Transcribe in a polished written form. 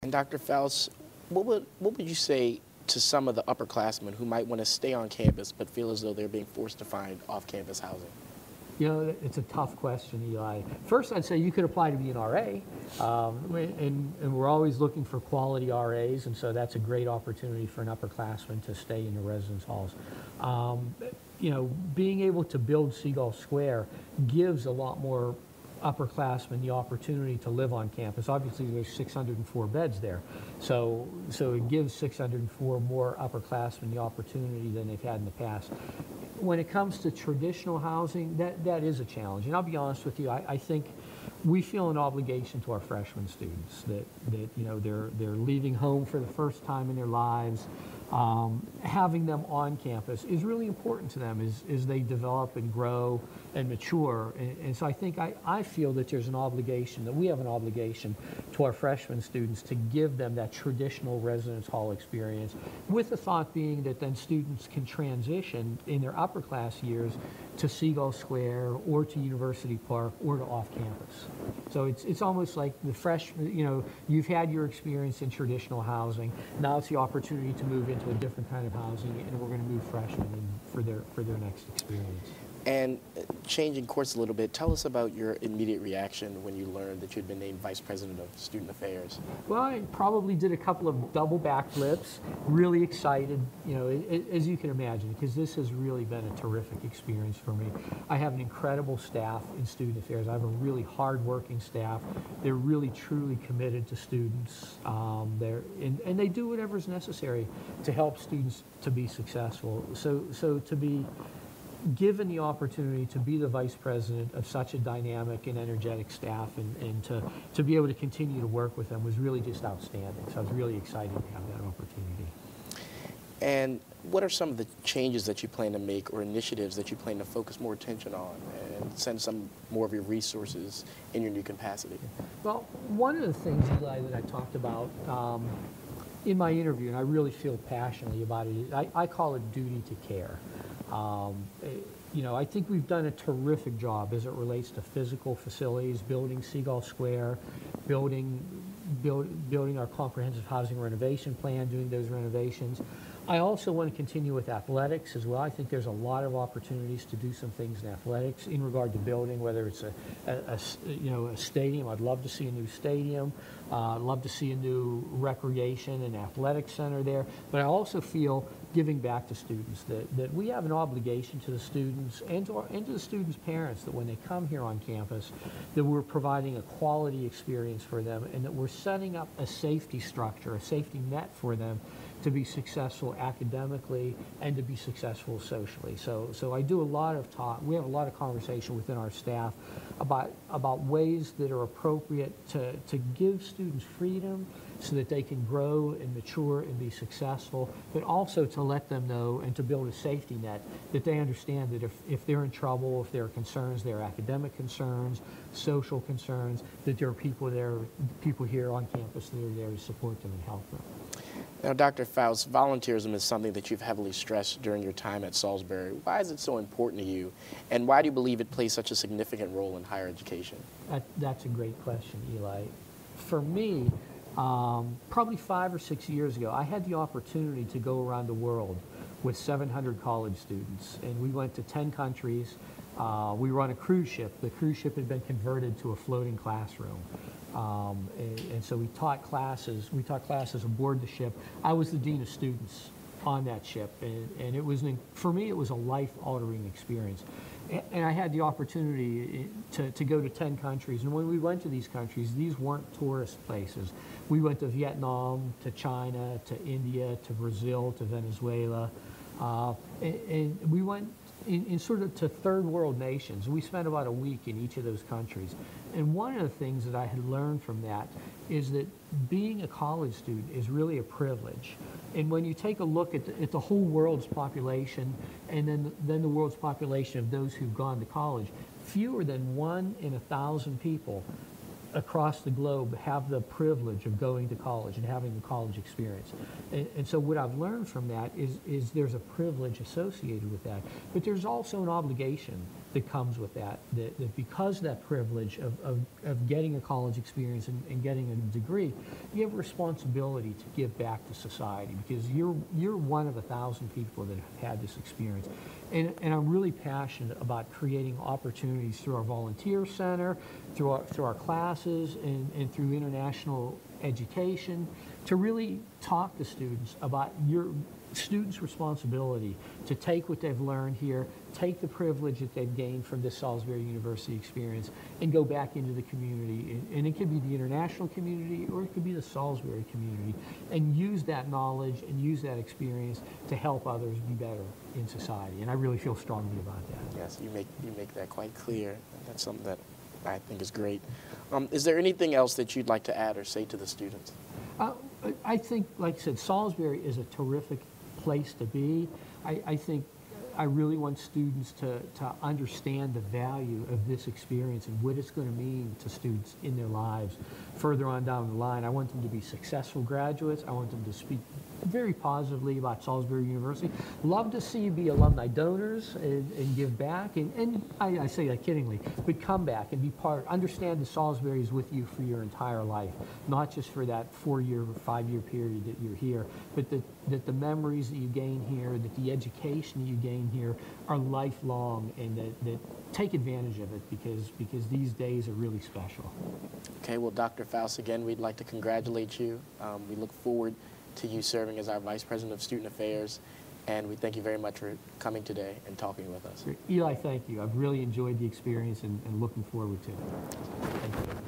And Dr. Foust, what would you say to some of the upperclassmen who might want to stay on campus but feel as though they're being forced to find off-campus housing? You know, it's a tough question, Eli. First, I'd say you could apply to be an RA, and we're always looking for quality RAs, and so that's a great opportunity for an upperclassman to stay in the residence halls. You know, being able to build Seagull Square gives a lot more upperclassmen the opportunity to live on campus. Obviously, there's 604 beds there, so it gives 604 more upperclassmen the opportunity than they've had in the past. When it comes to traditional housing, that is a challenge. And I'll be honest with you, I think we feel an obligation to our freshman students that you know they're leaving home for the first time in their lives. Having them on campus is really important to them as they develop and grow and mature. And so I think I feel that there's an obligation, that we have an obligation to our freshman students to give them that traditional residence hall experience, with the thought being that then students can transition in their upper class years to Seagull Square or to University Park or to off campus. So it's almost like the freshman, you know, you've had your experience in traditional housing. Now it's the opportunity to move into a different kind of housing, and we're going to move freshmen in for their next experience. And changing course a little bit, tell us about your immediate reaction when you learned that you'd been named Vice President of Student Affairs. Well, I probably did a couple of double backflips, really excited, you know, as you can imagine, because this has really been a terrific experience for me. I have an incredible staff in Student Affairs. I have a really hard-working staff. They're really, truly committed to students. And they do whatever is necessary to help students to be successful. So to be given the opportunity to be the vice president of such a dynamic and energetic staff, and to be able to continue to work with them was really just outstanding. So I was really excited to have that opportunity. And what are some of the changes that you plan to make or initiatives that you plan to focus more attention on and send some more of your resources in your new capacity? Well, one of the things, Eli, that I talked about in my interview, and I really feel passionately about it, I call it duty to care. You know, I think we've done a terrific job as it relates to physical facilities, building Seagull Square, building our comprehensive housing renovation plan, doing those renovations. I also want to continue with athletics as well. I think there's a lot of opportunities to do some things in athletics in regard to building, whether it's a stadium. I'd love to see a new stadium. I'd love to see a new recreation and athletic center there. But I also feel, giving back to students, that we have an obligation to the students and to the students' parents, that when they come here on campus, that we're providing a quality experience for them, and that we're setting up a safety structure, a safety net for them to be successful academically and to be successful socially. So I do a lot of talk. We have a lot of conversation within our staff about ways that are appropriate to give students freedom so that they can grow and mature and be successful, but also to let them know and to build a safety net that they understand that if they're in trouble, if there are concerns, there are academic concerns, social concerns, that there are people here on campus that are there to support them and help them. Now, Dr. Foust, volunteerism is something that you've heavily stressed during your time at Salisbury. Why is it so important to you, and why do you believe it plays such a significant role in higher education? That's a great question, Eli. For me, probably 5 or 6 years ago, I had the opportunity to go around the world with 700 college students, and we went to 10 countries. We were on a cruise ship. The cruise ship had been converted to a floating classroom. And so we taught classes aboard the ship. I was the dean of students on that ship, and it was, for me, it was a life-altering experience. And I had the opportunity to go to 10 countries. And when we went to these countries, these weren't tourist places. We went to Vietnam, to China, to India, to Brazil, to Venezuela. And we went in sort of to third world nations. We spent about a week in each of those countries. And one of the things that I had learned from that is that being a college student is really a privilege. And when you take a look at the whole world's population, and then the world's population of those who've gone to college, fewer than 1 in 1,000 people across the globe have the privilege of going to college and having the college experience. And so what I've learned from that is there's a privilege associated with that, but there's also an obligation that comes with that because of that privilege of getting a college experience and getting a degree, you have a responsibility to give back to society, because you're one of 1,000 people that have had this experience. And I'm really passionate about creating opportunities through our volunteer center, through our classes, and through international education, to really talk to students about your students' responsibility to take what they've learned here, take the privilege that they've gained from this Salisbury University experience, and go back into the community. And it could be the international community, or it could be the Salisbury community, and use that knowledge and use that experience to help others be better in society. And I really feel strongly about that. Yes, you make that quite clear. That's something that I think is great. Is there anything else that you'd like to add or say to the students? I think, like I said, Salisbury is a terrific place to be. I think I really want students to understand the value of this experience and what it's going to mean to students in their lives further on down the line. I want them to be successful graduates. I want them to speak very positively about Salisbury University. Love to see you be alumni donors and give back. And I say that kiddingly, but come back and be part, understand that Salisbury is with you for your entire life, not just for that 4-year or 5-year period that you're here, but that the memories that you gain here, that the education that you gain here are lifelong, and that take advantage of it, because these days are really special. Okay, well, Dr. Foust, again, we'd like to congratulate you. We look forward to you serving as our Vice President of Student Affairs, and we thank you very much for coming today and talking with us. Eli, thank you. I've really enjoyed the experience and looking forward to it. Thank you.